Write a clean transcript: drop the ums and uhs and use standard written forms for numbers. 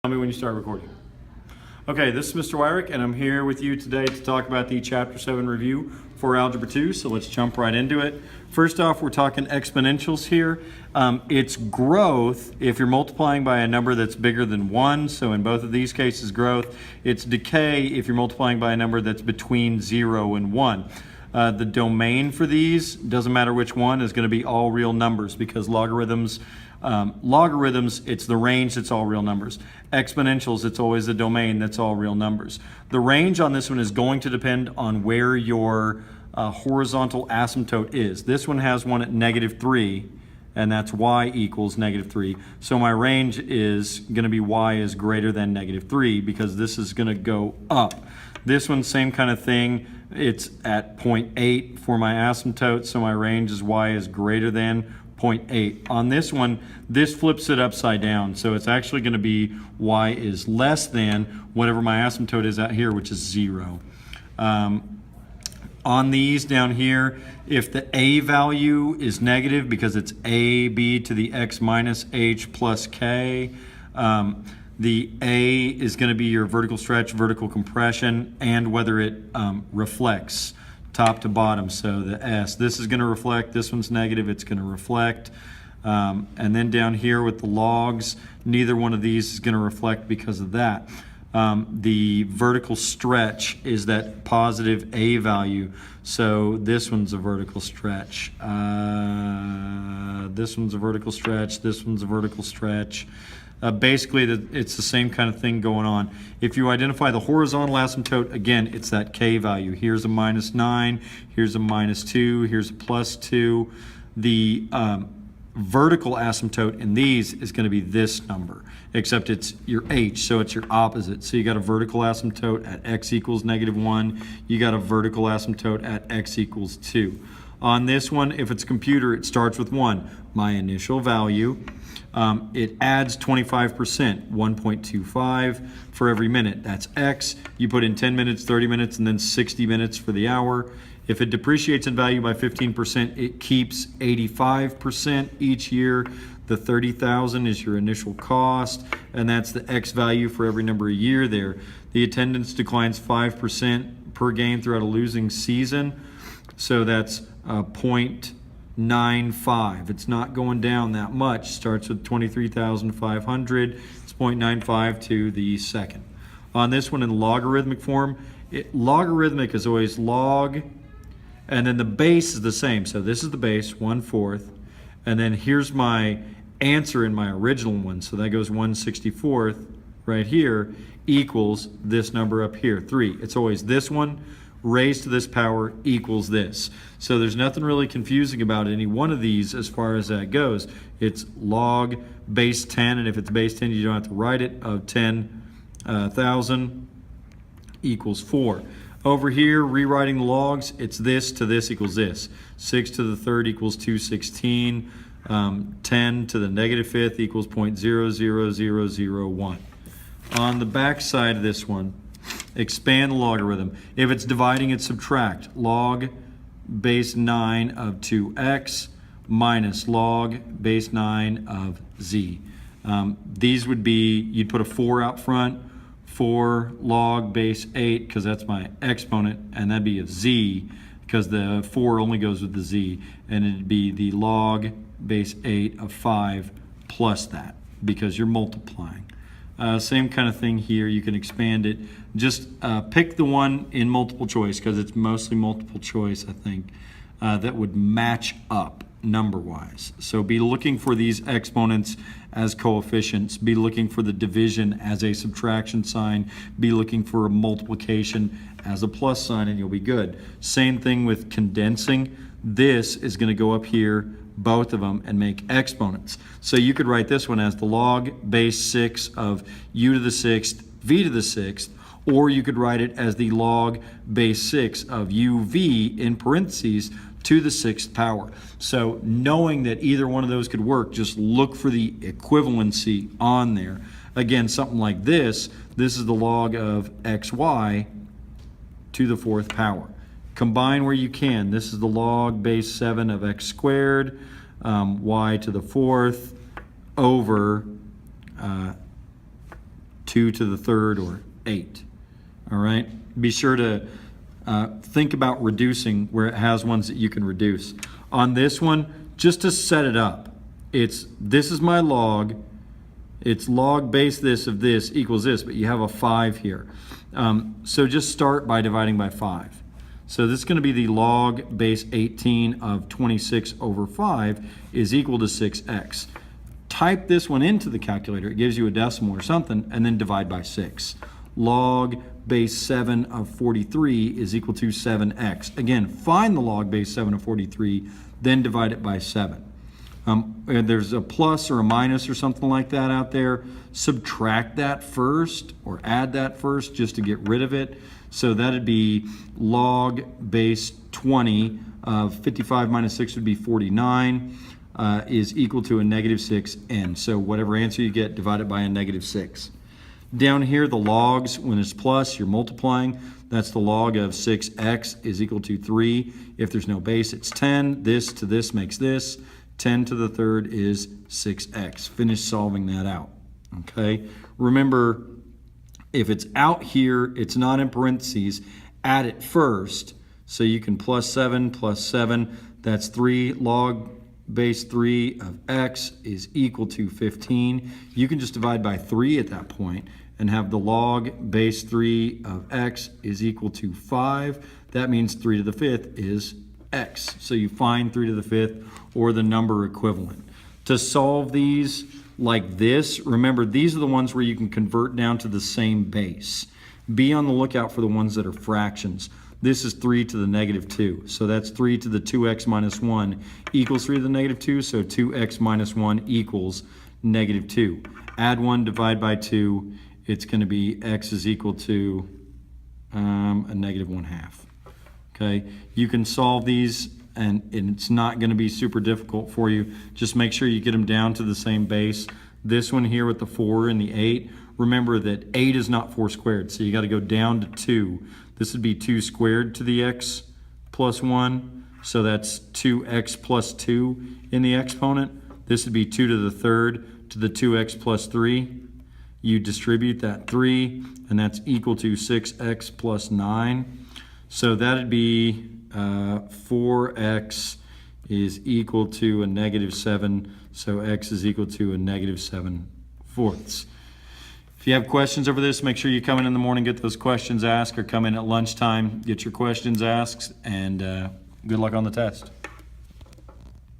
Tell me when you start recording. Okay, this is Mr. Wyrick, and I'm here with you today to talk about the Chapter 7 review for Algebra 2, so let's jump right into it. First off, we're talking exponentials here. It's growth if you're multiplying by a number that's bigger than 1, so in both of these cases growth. It's decay if you're multiplying by a number that's between 0 and 1. The domain for these, doesn't matter which one, is going to be all real numbers because logarithms, it's the range that's all real numbers. Exponentials, it's always the domain that's all real numbers. The range on this one is going to depend on where your horizontal asymptote is. This one has one at -3, and that's y equals -3. So my range is going to be y is greater than -3 because this is going to go up. This one, same kind of thing. It's at 0.8 for my asymptote, so my range is y is greater than 0.8. On this one, this flips it upside down, so it's actually going to be y is less than whatever my asymptote is out here, which is 0. On these down here, if the a value is negative because it's ab to the x minus h plus k, the A is going to be your vertical stretch, vertical compression, and whether it reflects top to bottom. So the S, this is going to reflect, this one's negative, it's going to reflect. And then down here with the logs, neither one of these is going to reflect because of that. The vertical stretch is that positive A value. So this one's a vertical stretch. This one's a vertical stretch. This one's a vertical stretch. Basically, it's the same kind of thing going on. If you identify the horizontal asymptote, again, it's that K value. Here's a -9, here's a -2, here's a +2. The vertical asymptote in these is going to be this number, except it's your H, so it's your opposite. So you got a vertical asymptote at x equals -1. You got a vertical asymptote at x equals 2. On this one, if it's a computer, it starts with 1. My initial value. It adds 25%, 1.25 for every minute. That's X. You put in 10 minutes, 30 minutes, and then 60 minutes for the hour. If it depreciates in value by 15%, it keeps 85% each year. The 30,000 is your initial cost, and that's the X value for every number a year there. The attendance declines 5% per game throughout a losing season, so that's 0.95. It's not going down that much. Starts with 23,500. It's 0.95 to the second. On this one in logarithmic form, logarithmic is always log, and then the base is the same. So this is the base, 1/4, and then here's my answer in my original one. So that goes 1/64 right here equals this number up here, 3. It's always this one raised to this power equals this. So there's nothing really confusing about any one of these as far as that goes. It's log base 10, and if it's base 10, you don't have to write it, of 10,000 equals 4. Over here, rewriting the logs, it's this to this equals this. 6 to the third equals 216. 10 to the -5th equals 0.00001. On the back side of this one, expand the logarithm. If it's dividing, it's subtract. Log base 9 of 2x minus log base 9 of z. These would be, you'd put a 4 out front, 4 log base 8, because that's my exponent, and that'd be of z, because the 4 only goes with the z, and it'd be the log base 8 of 5 plus that, because you're multiplying. Same kind of thing here. You can expand it. Just pick the one in multiple choice, because it's mostly multiple choice, I think, that would match up number-wise. So be looking for these exponents as coefficients. Be looking for the division as a subtraction sign. Be looking for a multiplication as a plus sign, and you'll be good. Same thing with condensing. This is going to go up here, both of them, and make exponents. So you could write this one as the log base 6 of u to the 6th, v to the 6th, or you could write it as the log base 6 of uv in parentheses to the 6th power. So knowing that either one of those could work, just look for the equivalency on there. Again, something like this is the log of xy to the 4th power. Combine where you can. This is the log base 7 of x squared, y to the 4th, over 2 to the third, or 8. All right? Be sure to think about reducing where it has ones that you can reduce. On this one, just to set it up, this is my log. It's log base this of this equals this, but you have a 5 here. So just start by dividing by 5. So this is going to be the log base 18 of 26 over 5 is equal to 6x. Type this one into the calculator. It gives you a decimal or something, and then divide by 6. Log base 7 of 43 is equal to 7x. Again, find the log base 7 of 43, then divide it by 7. There's a plus or a minus or something like that out there. Subtract that first or add that first just to get rid of it. So that'd be log base 20 of 55 minus 6 would be 49 is equal to a negative 6n. So whatever answer you get, divide it by a negative 6. Down here, the logs, when it's plus, you're multiplying. That's the log of 6x is equal to 3. If there's no base, it's 10. This to this makes this. 10 to the third is 6x. Finish solving that out, okay? Remember, if it's out here, it's not in parentheses, add it first. So you can plus 7, that's 3. Log base 3 of x is equal to 15. You can just divide by 3 at that point and have the log base 3 of x is equal to 5. That means 3 to the 5th is x. So you find 3 to the 5th or the number equivalent. To solve these like this, remember these are the ones where you can convert down to the same base. Be on the lookout for the ones that are fractions. This is 3 to the negative 2. So that's 3 to the 2x minus 1 equals 3 to the negative 2. So 2x minus 1 equals negative 2. Add 1, divide by 2. It's going to be x is equal to a negative 1/2. Okay, you can solve these and it's not going to be super difficult for you. Just make sure you get them down to the same base. This one here with the 4 and the 8, remember that 8 is not 4 squared, so you got to go down to 2. This would be 2 squared to the x plus 1, so that's 2x plus 2 in the exponent. This would be 2 to the third to the 2x plus 3. You distribute that 3, and that's equal to 6x plus 9. So that'd be 4x is equal to a negative 7, so x is equal to a negative 7/4. If you have questions over this, make sure you come in the morning, get those questions asked, or come in at lunchtime, get your questions asked, and good luck on the test.